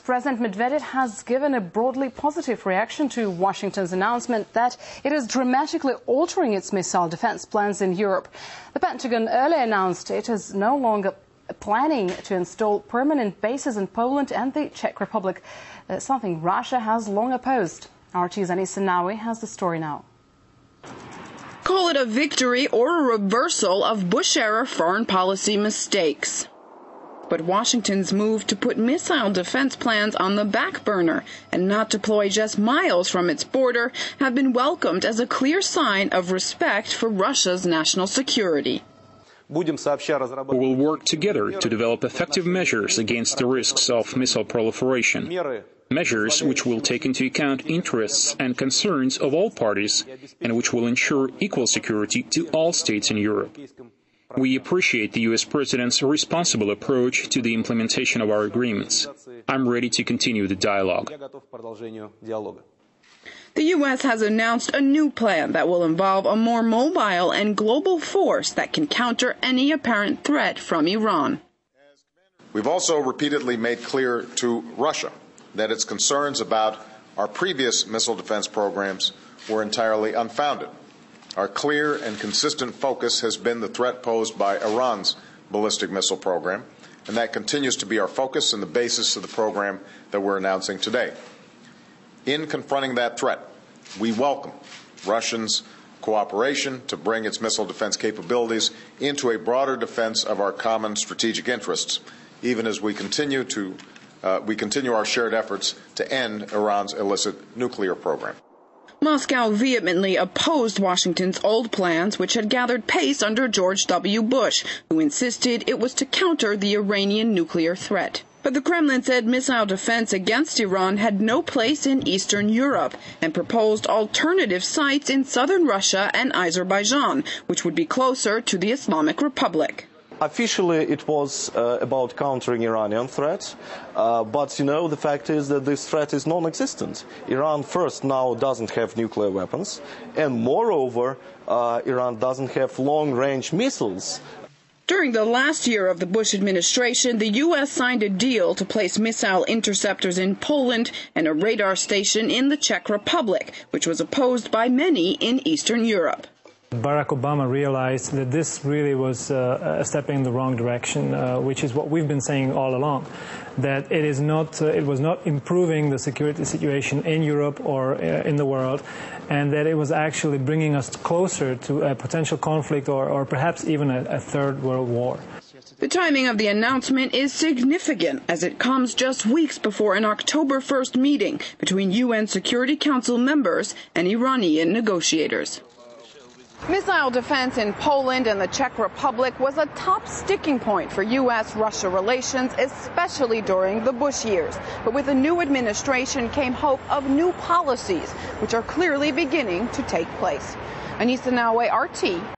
President Medvedev has given a broadly positive reaction to Washington's announcement that it is dramatically altering its missile defense plans in Europe. The Pentagon earlier announced it is no longer planning to install permanent bases in Poland and the Czech Republic, something Russia has long opposed. RT's Anissa Nawi has the story now. Call it a victory or a reversal of Bush-era foreign policy mistakes. But Washington's move to put missile defense plans on the back burner and not deploy just miles from its border have been welcomed as a clear sign of respect for Russia's national security. We will work together to develop effective measures against the risks of missile proliferation, measures which will take into account interests and concerns of all parties and which will ensure equal security to all states in Europe. We appreciate the U.S. President's responsible approach to the implementation of our agreements. I'm ready to continue the dialogue. The U.S. has announced a new plan that will involve a more mobile and global force that can counter any apparent threat from Iran. We've also repeatedly made clear to Russia that its concerns about our previous missile defense programs were entirely unfounded. Our clear and consistent focus has been the threat posed by Iran's ballistic missile program, and that continues to be our focus and the basis of the program that we're announcing today. In confronting that threat, we welcome Russia's cooperation to bring its missile defense capabilities into a broader defense of our common strategic interests, even as we continue our shared efforts to end Iran's illicit nuclear program. Moscow vehemently opposed Washington's old plans, which had gathered pace under George W. Bush, who insisted it was to counter the Iranian nuclear threat. But the Kremlin said missile defense against Iran had no place in Eastern Europe and proposed alternative sites in southern Russia and Azerbaijan, which would be closer to the Islamic Republic. Officially, it was about countering Iranian threat, but the fact is that this threat is non-existent. Iran first now doesn't have nuclear weapons, and moreover, Iran doesn't have long-range missiles. During the last year of the Bush administration, the U.S. signed a deal to place missile interceptors in Poland and a radar station in the Czech Republic, which was opposed by many in Eastern Europe. Barack Obama realized that this really was a step in the wrong direction, which is what we've been saying all along, that it was not improving the security situation in Europe or in the world, and that it was actually bringing us closer to a potential conflict or perhaps even a third world war. The timing of the announcement is significant, as it comes just weeks before an October 1st meeting between UN Security Council members and Iranian negotiators. Missile defense in Poland and the Czech Republic was a top sticking point for U.S.-Russia relations, especially during the Bush years. But with the new administration came hope of new policies, which are clearly beginning to take place. Anissa Nawi, RT.